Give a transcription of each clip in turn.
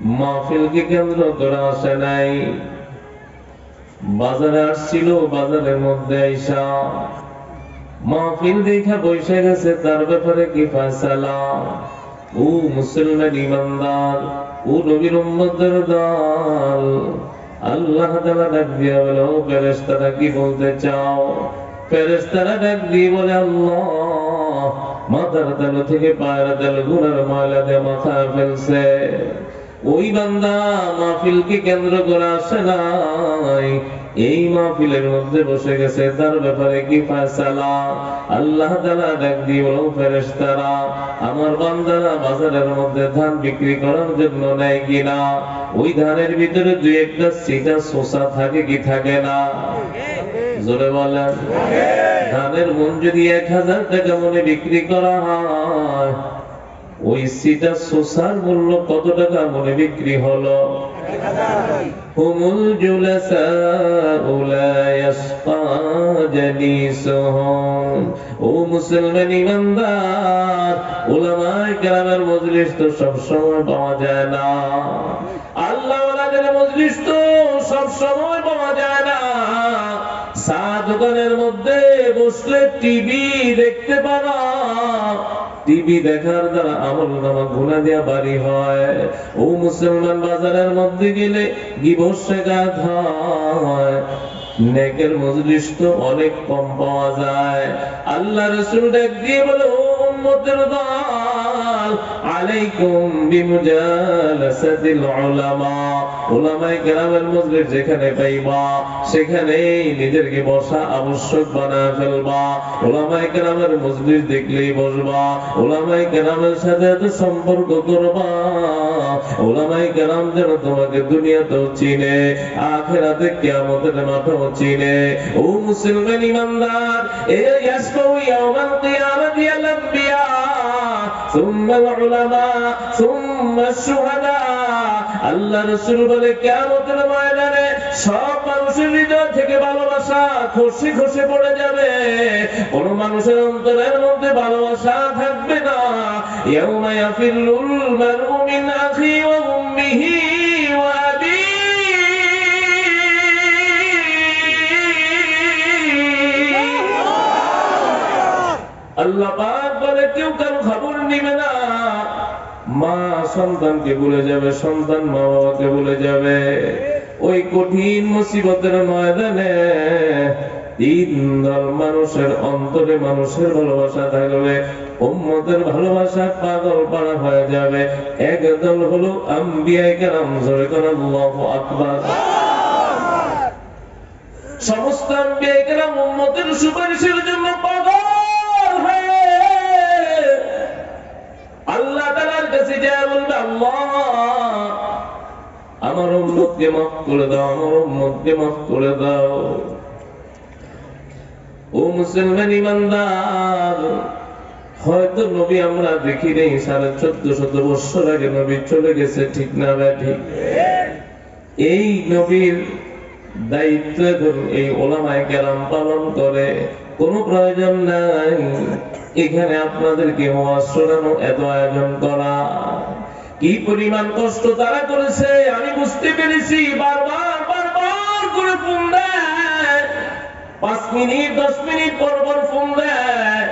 মাহফিলকে কেন্দ্র করে আসে নাই, বাজারে আসছিল, বাজারের মধ্যে আইসা মাহফিল দেখা বসে গেছে। তার ব্যাপারে কি ফয়সালা? ও মুসলমান ইমানদার, ও নবীর উম্মতের দল, আল্লাহ তাআলা ডাক দিয়া বলে, ও ফেরেশতারা কি বলতে চাও? ফেরেশতারা ডাক দিয়ে বলে, আল্লাহ মাথার তালু থেকে পায়ের তালু গুনার ময়লা দিয়ে মাথায় ফেলছে। ওই বান্দা মাহফিলকে কেন্দ্র করে আসে নাই, এই মাহফিলের মধ্যে বসে গেছে। তার ব্যাপারে কি ফয়সালা? আল্লাহ তাআলা ডাক দিয়ে বলে, ফেরেশতারা আমার বান্দারা বাজারের মধ্যে ধান বিক্রি করার জন্য নেয় কিনা? ওই ধানের ভিতরে দুই একটা সিটা শোষা থাকে কি থাকে না? জোরে বলেন। ধানের মন যদি 1000 টাকা মনে বিক্রি করা হয়, ওই সিটা শোষার মূল্য কত টাকা মনে বিক্রি হলো? হুমুল জুলাসাউ লা ইয়াসফা জালিসুহুম। ও মুসলমান ইমানদার, উলামায়ে কেরামের মজলিস তো সব সময় পাওয়া যায় না, আল্লাহ ওয়ালাদের মজলিস তো সব সময় পাওয়া যায় না। চা দোকানের মধ্যে বসলে টিভি দেখতে পারা, টিভি দেখার দ্বারা আমলনামা গুনাহ দিয়া বাড়ি হয়। ও মুসলমান, বাজারের মধ্যে গেলে গীবত শেখাত হয়, নেকের মজলিস তো অনেক কম পাওয়া যায়। আল্লাহ রাসূল ডাক দিয়ে বলে, ও উম্মতের দল, আলাইকুম বিমুজালাসাতিল উলামা। উলামায়ে কেরামের মজলিস যেখানে পাইবা সেখানেই নিজেকে বসা আবশ্যক বানায় ফেলবা। উলামায়ে কেরামের মজলিস দেখলেই বসবা, উলামায়ে কেরামের সাথে এত সম্পর্ক করবা, উলামায়ে কেরাম যেন তোমাকে দুনিয়াতেও চিনে, আখিরাতে কিয়ামতের মাঠেও চিনে। ও মুসলমান ইমানদার, এ ইয়াসফাউ ইয়াউমাল কিয়ামাতি আল আনবিয়া সুম্মাল উলামা সুম্মাশ শুহাদা। আল্লাহ রাসূল বলে, কিয়ামতের ময়দানে সব মানুষের হৃদয় থেকে ভালোবাসা খসে খসে পড়ে যাবে, কোন মানুষের অন্তরের মধ্যে ভালোবাসা থাকবে না। ইয়াউমা ইয়াফিরুল মারউ মিন আখি ওয়া উম্মিহি ওয়া আবিহি। আল্লাহ পাক বলে, কেউ কারো খবর নিবে না। মা সন্তানকে ভুলে যাবে, সন্তান মা বাবাকে ভুলে যাবে। ওই কঠিন মুসিবতের ময়দানে তিন দল মানুষের অন্তরে মানুষের ভালোবাসা থাকবে, উম্মতের ভালোবাসা পাগল পাড়া হয়ে যাবে। এক দল হলো আম্বিয়ায়ে কেরাম, জোরে করে আল্লাহু আকবার। সমস্ত আম্বিয়ায়ে কেরাম উম্মতের সুপারিশের জন্য পাগল হয়ে আল্লাহ তাআলার কাছে যায় বলবে, আল্লাহ আমার উম্মতকে মাফ করে দাও, আমার উম্মতকে মাফ করে দাও। ও মুসলমান ইমানদার, হয়তো নবী আমরা দেখি নেই, 1450 বছর আগে নবী চলে গেছে, ঠিক না ঠিক? এই নবীর দায়িত্ব এখন এই উলামায়ে কেরাম পালন করে, কোনো প্রয়োজন নাই এখানে আপনাদেরকে ওয়াজ শোনানো, এত আয়োজন করা। কি পরিমাণ কষ্ট তারা করেছে আমি বুঝতে পেরেছি। বারবার বারবার করে ফোন দেয়, 5 মিনিট 10 মিনিট পর পর ফোন দেয়,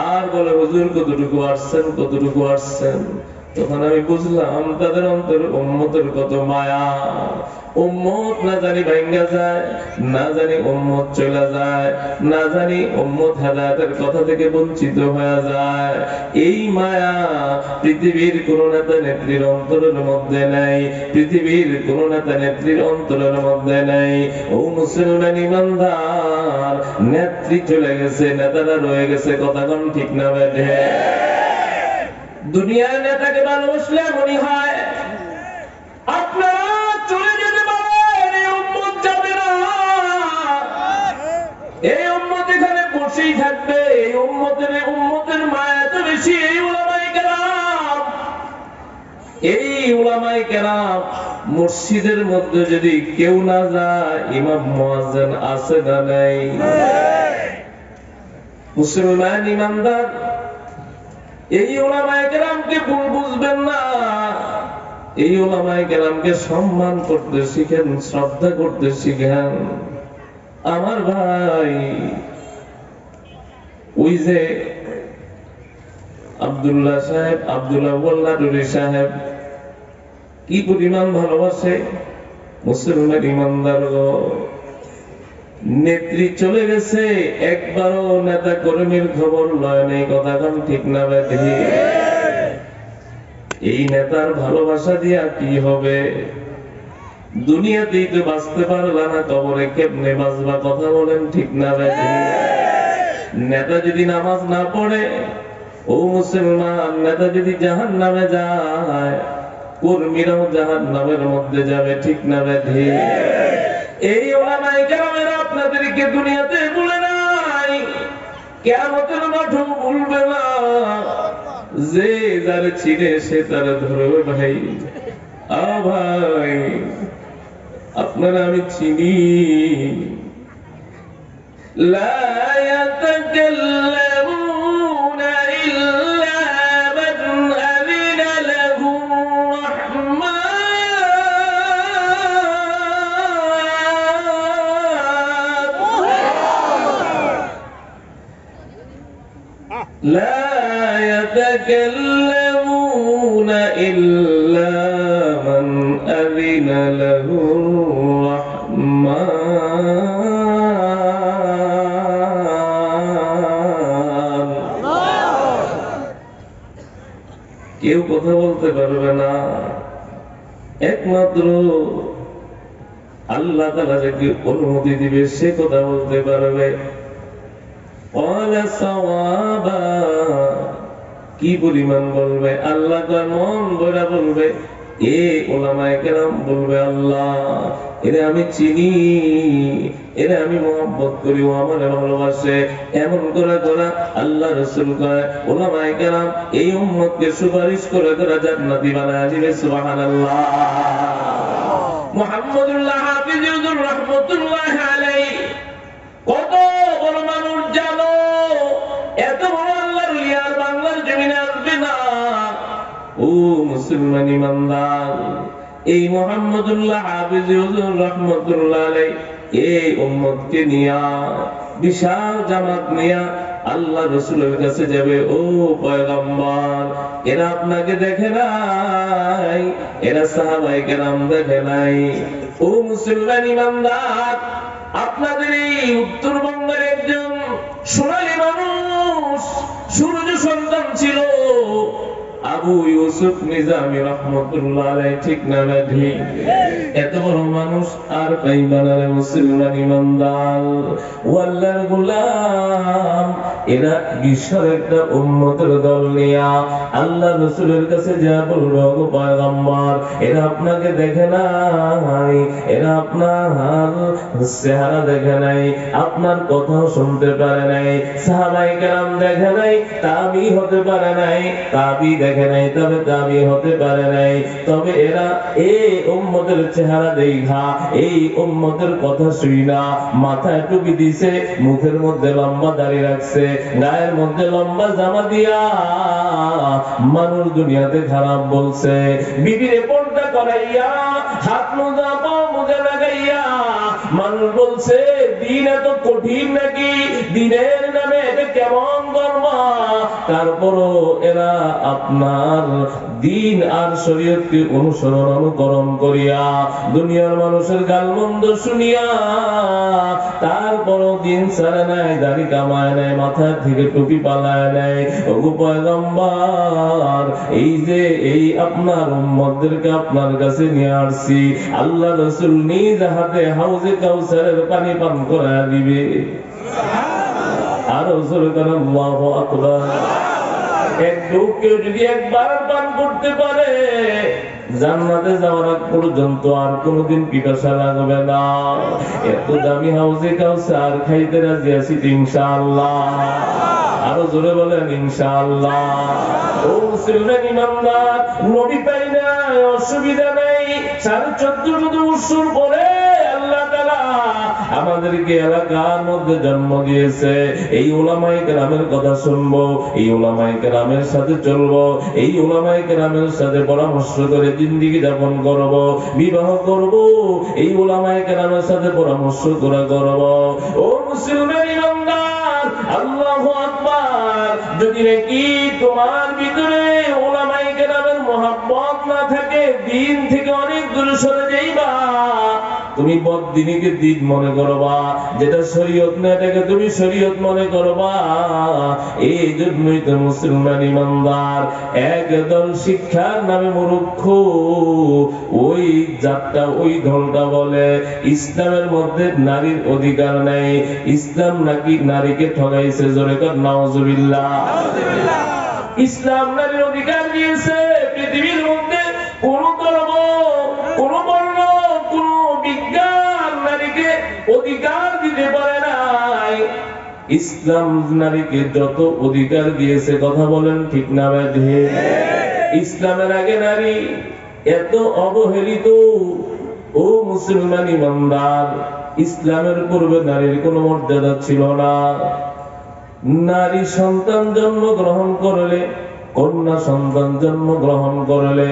আর বলে, হুজুর কতটুকু আসছেন, কতটুকু আসছেন। তখন আমি বুঝলাম তাদের অন্তরে উম্মতের কত মায়া। উম্মত না জানি ভাঙ্গা যায়, না জানি উম্মত চলে যায়, না জানি উম্মত হেদায়েতের কথা থেকে বঞ্চিত হয়ে যায়। এই মায়া পৃথিবীর কোন নেতা নেত্রীর অন্তরের মধ্যে নাই, পৃথিবীর কোন নেতা নেত্রীর অন্তরের মধ্যে নাই। ও মুসলমান ইমানদার, নেত্রী চলে গেছে, নেতারা রয়ে গেছে, কথা কোন ঠিক না বেঠে? দুনিয়ার নেতাকে ভালোবাসলে এমনই হয়, আপনারা চলে যেতে পারেন, এই উম্মত যাবে না, এই উম্মত এখানে বসেই থাকবে। এই উম্মতের মায়া এত বেশি। এই উলামায়ে কেরাম মসজিদের মধ্যে যদি কেউ না যায়, ইমাম মুয়াজ্জিন আছে না নাই? মুসলমান ইমানদার, এই উলামায়ে কেরামকে ভুল বুঝবেন না। এই উলামায়ে কেরামকে সম্মান করতে শিখেন, শ্রদ্ধা করতে শিখেন। আমার ভাই, ওই যে আব্দুল্লাহ সাহেব, আব্দুল্লাহ ওয়াল্লাদুরি সাহেব কি পরিমাণ ভালোবাসে মুসলমান ইমানদার। নেত্রী চলে গেছে, একবারও নেতা কর্মীর খবর লয় নেই। কথা কম ঠিক না বেঠি? এই নেতার ভালোবাসা দিয়া কি হবে? দুনিয়াতেই তো বাঁচতে পারলা না, কবরে কেমনে বাঁচবা? কথা বলেন ঠিক না বেঠি? নেতা যদি নামাজ না পড়ে, ও মুসলমান, নেতা যদি জাহান্নামে যায়, কর্মীরাও জাহান্নামের মধ্যে যাবে। ঠিক না বেঠি? এই উলামায়ে কেরামেরা আপনাদেরকে দুনিয়াতে ভুলে নাই, কিয়ামতের মাঠেও ভুলবে না। যে যারে চিনে সে তারে ধরবে। ভাই, ভাই, আপনারা আমি চিনি। লা ইয়াতাকাল্লামুনা ইল্লা মান আযিনা লাহু لا يتكلمون إلا من أذن له الرحمن। কেউ কথা বলতে পারবে না, একমাত্র আল্লাহ তাআলা যাকে অনুমতি দিবে সে কথা বলতে পারবে। কি পরিমাণ বলবে? আল্লাহ মন ভরা বলবে। এ উলামায়ে কেরাম বলবে, আল্লাহ, এরে আমি চিনি, এরে আমি মহব্বত করি, ও আমারে ভালোবাসে। এমন করে করা আল্লাহ রাসূল কয়, উলামায়ে কেরাম এই উম্মতকে সুপারিশ করে করে জান্নাতি বানায় দিবে। সুবহানাল্লাহ। মুহাম্মদুল্লাহ হাফিজুর রাহমাতুল্লাহ আলাইহি কত বড় মানুষ জানো? এত বড় আল্লাহর ওলি আর বাংলার জমিনে আসবে না। ও মুসলমান ইমানদার, এই মুহাম্মদুল্লাহ হাফিজ হুজুর রাহমাতুল্লাহ আলাইহি এই উম্মতকে নিয়া, বিশাল জামাত নিয়া আল্লাহ রাসূলের কাছে যাবে। ও পয়গম্বর, এরা আপনাকে দেখে নাই, এরা সাহাবায়ে কেরাম দেখে নাই। ও মুসলমান ইমানদার, আপনাদের এই উত্তরবঙ্গের একজন সোনালী মানুষ, সূর্য সন্তান ছিল আবু ইউসুফ নিজামী রাহমাতুল্লাহ আলাইহি। ঠিক না বেঠি? এত বড় মানুষ আর পাইবা না রে মুসলমান ইমানদার। আল্লাহর গোলাম, এরা বিশ্বের একটা উম্মতের দল নিয়া আল্লাহ রাসূলের কাছে যা বলবে, ওগো পয়গম্বর, এরা আপনাকে দেখে নাই, এরা আপনার চেহারা দেখে নাই, আপনার কথাও শুনতে পারে নাই, সাহাবায়ে কেরাম দেখে নাই, তাবি হতে পারে নাই, তাবি দেখে নাই, তবে তাবি হতে পারে নাই। তবে এরা এই উম্মতের চেহারা দেখা, এই উম্মতের কথা শুইনা মাথায় টুপি দিছে, মুখের মধ্যে লম্বা দাড়ি রাখছে, গায়ের মধ্যে লম্বা জামা দিয়া মানুষ দুনিয়াতে খারাপ বলছে। বিবিরে পর্দা করাইয়া, হাত মোজা পাও মোজা লাগাইয়া মানুষ বলছে দিন এত কঠিন নাকি, দিনের নামে এটা কেমন কর্ম। তারপরও এরা আপনার দিন আর শরীয়তকে অনুসরণ অনুকরণ করিয়া দুনিয়ার মানুষের গালমন্দ শুনিয়া তারপরও দিন ছাড়ে নাই, দাড়ি কামায় নাই, মাথার থেকে টুপি পালায় নাই। ওগো পয়গম্বর, এই যে এই আপনার উম্মতদেরকে আপনার কাছে নিয়ে আসছি, আল্লাহ রাসূল নিজ হাতে হাউজে কাউসারের পানি পান করায় দিবে। আর রাসূল করেন আল্লাহু আকবার। এক কেউ যদি একবার পান করতে পারে, জান্নাতে যাওয়ার আগ পর্যন্ত আর কোনদিন পিপাসা লাগবে না। এত দামি হাউজে কাউসার খাইতে রাজি আছি ইনশাআল্লাহ। আরো জোরে বলেন ইনশাআল্লাহ। ও মুসলমান ইমানদার, নবী পাই নাই, নাই, অসুবিধা নাই। 14.5 বছর পরে আল্লাহ তাআলা আমাদেরকে এলাকার মধ্যে জন্ম দিয়েছে। এই উলামায়ে কেরামের কথা শুনবো, এই উলামায়ে কেরামের সাথে চলবো, এই উলামায়ে কেরামের সাথে পরামর্শ করে জিন্দেগি যাপন করব, বিবাহ করব, এই উলামায়ে কেরামের সাথে পরামর্শ করে করব। ও মুসলমান ইমানদার, আল্লাহু আকবার। যদি নাকি তোমার ভিতরে উলামায়ে কেরামের মহব্বত না থাকে, দিন থেকে অনেক দূরে সরে যাইবা। তুমি বদদিনীকে দিন মনে করবা, যেটা শরীয়ত না এটাকে তুমি শরীয়ত মনে করবা। এই জন্যই তো মুসলমান ইমানদার একদল শিক্ষার নামে মূর্খ, ওই জাতটা ওই দলটা বলে ইসলামের মধ্যে নারীর অধিকার নেই, ইসলাম নাকি নারীকে ঠকাইছে। জোরে কর নাউজুবিল্লাহ। ইসলাম নারীর অধিকার দিয়েছে। পৃথিবীর মধ্যে কোন ধর্ম, কোন বর্ণ, কোন বিজ্ঞান নারীকে অধিকার দিতে পারে নাই। ইসলাম নারীকে যত অধিকার দিয়েছে, কথা বলেন ঠিক না বেঠিক? ইসলামের আগে নারী এত অবহেলিত। ও মুসলমান ইমানদার, ইসলামের পূর্বে নারীর কোনো মর্যাদা ছিল না। নারী সন্তান জন্মগ্রহণ করলে, কন্যা সন্তান জন্মগ্রহণ করলে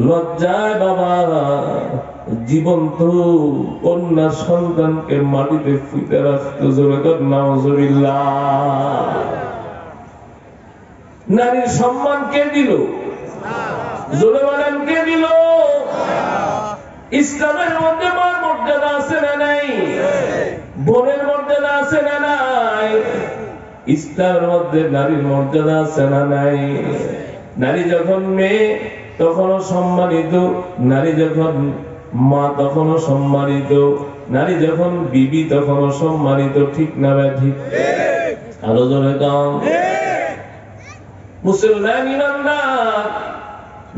লজ্জায় বাবা জীবন্ত কন্যা সন্তানকে মাটিতে ফুটে রাখতো। জোরে কর নাউজুবিল্লাহ। নারীর সম্মান কে দিল? জোরে বলেন কে দিল? ইসলামের মধ্যে মার মর্যাদা আছে না নাই? বোনের মর্যাদা আছে না নাই? ইসলামের মধ্যে নারীর মর্যাদা আছে না নাই? নারী যখন মেয়ে তখনও সম্মানিত, নারী যখন মা তখনও সম্মানিত, নারী যখন বিবি তখনও সম্মানিত। ঠিক না ঠিক? আরো জোরে কাম। মুসলমান ইমানদার,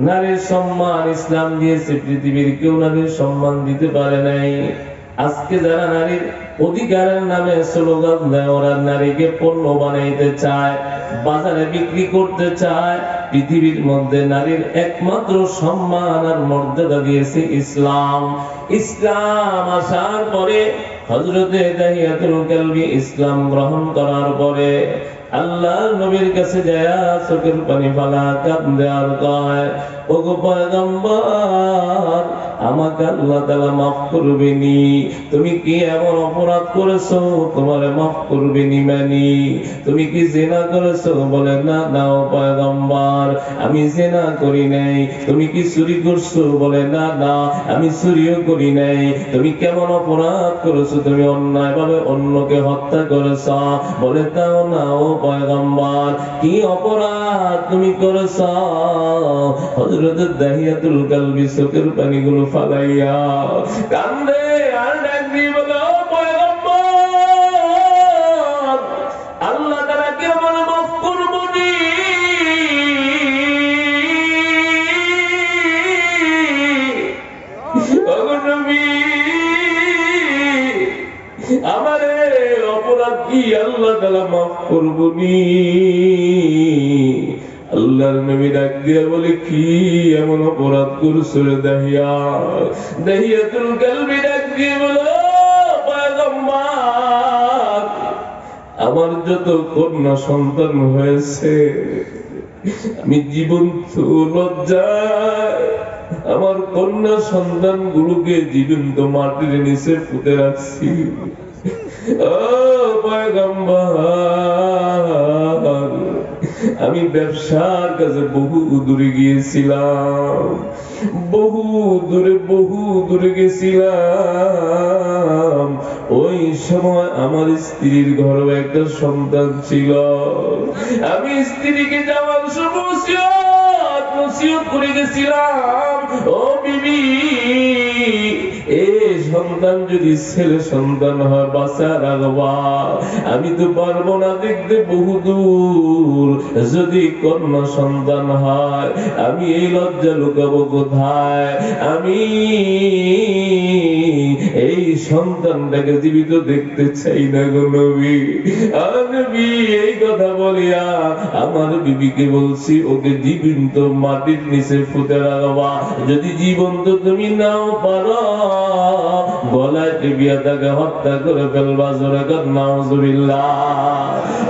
নারীর সম্মান ইসলাম দিয়েছে, পৃথিবীর কেউ নারীর সম্মান দিতে পারে নাই। আজকে যারা নারীর অধিকারের নামে স্লোগান দেয়, ওরা নারীকে পণ্য বানাইতে চায়, বাজারে বিক্রি করতে চায়। পৃথিবীর মধ্যে নারীর একমাত্র সম্মান আর মর্যাদা দিয়েছে ইসলাম। ইসলাম আসার পরে হযরতে দাহিয়াতুল কালবি ইসলাম গ্রহণ করার পরে আল্লাহর নবীর কাছে যায়, চোখের পানি ফালা কাঁদে আর কয়, ওগো পয়গম্বর, আমাকে আল্লাহ তাআলা মাফ করবেনি। তুমি কি এমন অপরাধ করেছো, তোমারে মাফ করবেনি মানি? তুমি কি জিনা করেছো? বলে না না ও পয়গম্বর, আমি জিনা করি নাই। তুমি কি চুরি করছো? বলে না না, আমি চুরিও করি নাই। তুমি কেমন অপরাধ করেছো? তুমি অন্যায়ভাবে অন্যকে হত্যা করেছো? বলে তাও না ও পয়গম্বর, কি অপরাধ তুমি করেছো? হযরত দাহিয়াতুল কালবি চোখের পানিগুলো ফালাইয়া কান্দে আর ডাক দিয়ে বলে, ও পয়গম্বর, আল্লাহ তাআলা কি আমার মাফ করবেনি? ওগো নবী, আমারে অপরাধ কি আল্লাহ তাআলা মাফ করবেনি? আল্লাহর নবী ডাক দিয়ে বলে, কি এমন অপরাধ করছো রে দাহিয়া? দাহিয়াতুল কালবি ডাক দিয়ে বলে, পয়গম্বর, আমার যত কন্যা সন্তান হয়েছে, আমি জীবন্ত লজ্জায় আমার কন্যা সন্তান গুলোকে জীবন্ত মাটির নিচে পুঁতে রাখছি। ও পয়গম্বর, আমি ব্যবসার কাছে বহু দূরে গিয়েছিলাম, বহু দূরে গেছিলাম। ওই সময় আমার স্ত্রীর ঘরে একটা সন্তান ছিল। আমি স্ত্রীকে যাওয়ার সময় নসিহত করে গেছিলাম, ও বিবি, এই সন্তান যদি ছেলে সন্তান হয় বাঁচা রাখবা, আমি তো পারবো না দেখতে বহু দূর। যদি কন্যা সন্তান হয়, আমি এই লজ্জা লুকাবো কোথায়? আমি এই সন্তানটাকে জীবিত দেখতে চাই না গো নবী। আর নবী এই কথা বলিয়া আমার বিবিকে বলছি, ওকে জীবন্ত মাটির নিচে পুঁতে রাখবা, যদি জীবন্ত তুমি নাও পারো গলায় টিপিয়া তাকে হত্যা করে ফেলবা। জোরে কর নাউজুবিল্লাহ।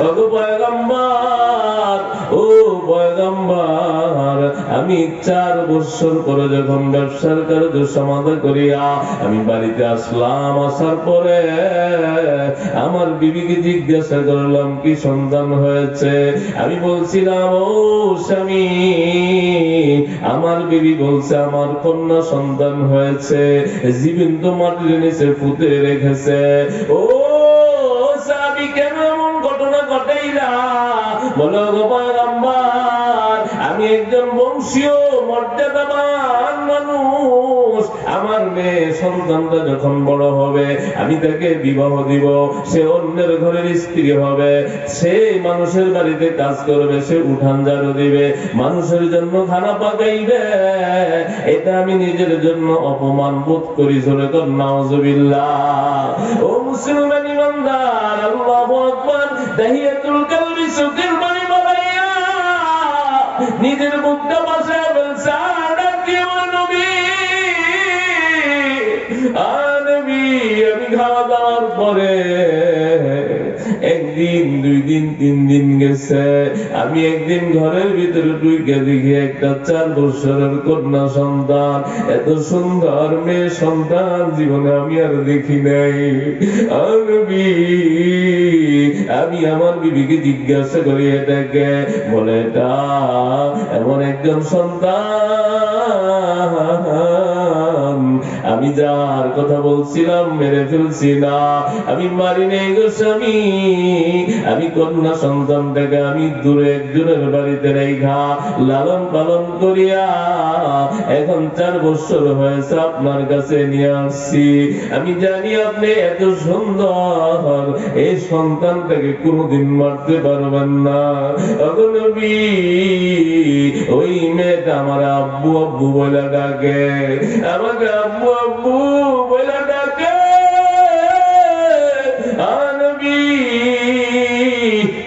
ওগো পয়গম্বর, ও পয়গম্বর, আমি 4 বছর পরে যখন ব্যবসার কার্য সমাধা করিয়া আমি বাড়িতে আসলাম, আসার পরে আমার বিবিকে জিজ্ঞাসা করলাম কি সন্তান হয়েছে। আমি বলছিলাম ও স্বামী, আমার বিবি বলছে আমার কন্যা সন্তান হয়েছে, জীবন্ত মাটির নিচে পুঁতে রেখেছে। ও সাহাবী, কেন এমন ঘটনা ঘটাইলা? বলো গো পয়গম্বর, আমি একজন বংশীয় মর্যাদাবান মানুষ, আমার মেয়ে সন্তানটা যখন বড় হবে আমি তাকে বিবাহ দিব, সে অন্যের ঘরের স্ত্রী হবে, সে মানুষের বাড়িতে কাজ করবে, সে উঠান ঝাড়ু দিবে, মানুষের জন্য খানা পাকাইবে, এটা আমি নিজের জন্য অপমান বোধ করি। জোরে কর নাউজুবিল্লাহ। ও মুসলমান ইমানদার, আল্লাহু আকবার, তাহিয়াতুল কলবি চোখের পানি বাড়াইয়া নিজের মুখটা বাসায় ফেলছে, নবী, নবী। আমি খাওয়া দাওয়ার পরে 1 দিন 2 দিন 3 দিন গেছে, আমি একদিন ঘরের ভিতরে ঢুকে দেখি একটা 4 বছরের কন্যা সন্তান। এত সুন্দর মেয়ে সন্তান জীবনে আমি আর দেখি নাই। নবী, আমি আমার বিবিকে জিজ্ঞাসা করি এটাকে, বলে এটা এমন একজন সন্তান, আমি যার কথা বলছিলাম মেরে ফেলছি না, আমি মারি নেই গো স্বামী, আমি কন্যা সন্তানটাকে আমি দূরে একজনের বাড়িতে রেখা লালন পালন করিয়া এখন 4 বছর হয়েছে আপনার কাছে নিয়ে আসছি। আমি জানি আপনি এত সুন্দর, এই সন্তানটাকে কোনোদিন মারতে পারবেন না। ওগো নবী, ওই মেয়েটা আমার আব্বু আব্বু বলে ডাকে, আমাকে আব্বু আব্বু বলে ডাকে।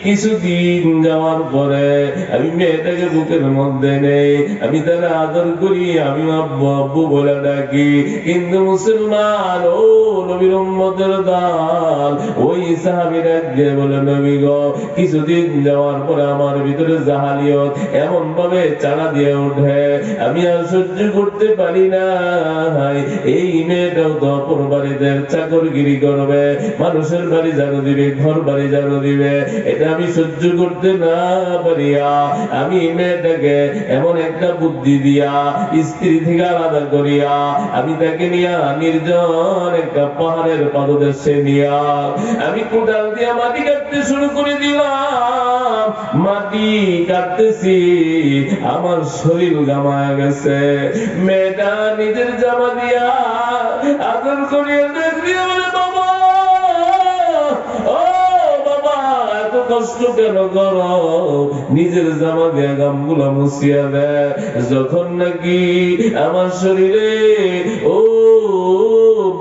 কিছুদিন যাওয়ার পরে আমি মেয়েটাকে বুকের মধ্যে নেই, আমি তারা আদর করি, আমি আব্বু আব্বু বলে ডাকি। কিন্তু মুসলমান, ও নবীর উম্মতের দল, ওই সাহাবীরা গিয়ে বলে নবী গো, কিছুদিন যাওয়ার পরে আমার ভিতরে জাহালিয়ত এমন ভাবে চাড়া দিয়ে ওঠে, আমি আর সহ্য করতে পারি না। এই মেয়েটাও তো অপর বাড়িতে চাকরগিরি করবে, মানুষের বাড়ি ঝাড়ু দিবে, ঘর বাড়ি ঝাড়ু দিবে, এটা আমি সহ্য করতে না পারিয়া আমি মেয়েটাকে এমন একটা বুদ্ধি দিয়া স্ত্রী থেকে আলাদা করিয়া আমি তাকে নিয়ে নির্জন একটা পাহাড়ের পাদদেশে নিয়া আমি কোদাল দিয়া মাটি কাটতে শুরু করে দিলাম। মাটি কাটতেছি, আমার শরীর গামায় গেছে, মেয়েটা নিজের জামা দিয়া আদর করিয়া দেখলিয়া বলে, বাবা ও বাবা, এত কষ্ট কেন করো? নিজের জামা দিয়া গামগুলা মুছিয়া দেয়। যখন নাকি আমার শরীরে ও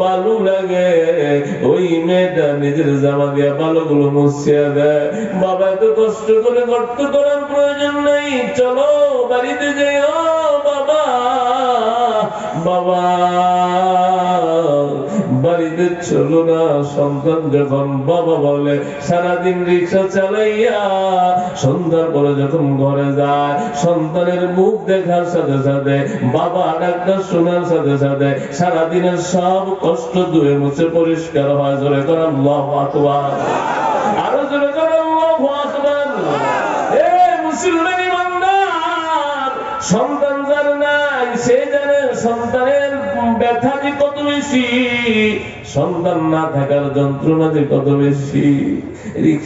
বালু লাগে, ওই মেয়েটা নিজের জামা দিয়া বালুগুলো মুছিয়া দেয়। বাবা, এত কষ্ট করে গর্ত করার প্রয়োজন নেই, চলো বাড়িতে যাইও। বাবা বাবা বাড়িতে চলো না। সন্তান যখন বাবা বলে, সারাদিন রিক্সা চালাইয়া সন্ধ্যার পরে যখন ঘরে যায়, সন্তানের মুখ দেখার সাথে সাথে, বাবা ডাকটা শোনার সাথে সাথে সারাদিনের সব কষ্ট ধুয়ে মুছে পরিষ্কার হয়। জোরে করে আল্লাহু আকবার, আরো জোরে করে আল্লাহু আকবার। এ মুসলমান ইমানদার, সন্তান যার নাই সে জানে সন্তানের ব্যথা যে কত বেশি, সন্তান না থাকার যন্ত্রণা যে কত বেশি। রিক্সা